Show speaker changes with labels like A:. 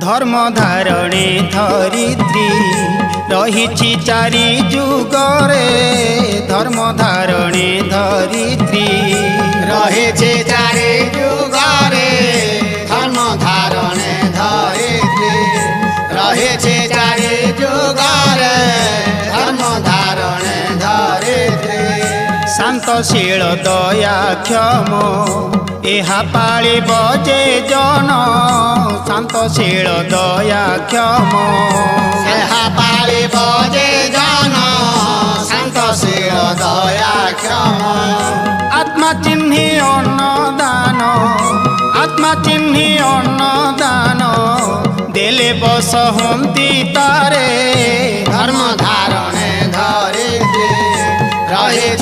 A: धर्म धारणे धरित्री रही चारि जुगरे धर्म धारणे धरित्री
B: रहे चारि जुगरे धर्म धारणे धरित्री रहे चारि जुगरे धर्म धारणे धरित्री
A: शांतशील दयाक्षम एहा पाली बजे जन शांतशील दयाक्षम
B: एहा पाली बजे जन शांतशील दयाक्षम
A: आत्मा चिन्हि अन्नदान आत्मा चिन्हि अन्नदान देले बस हंती तारे
B: धर्म धारणे धरित्री रहे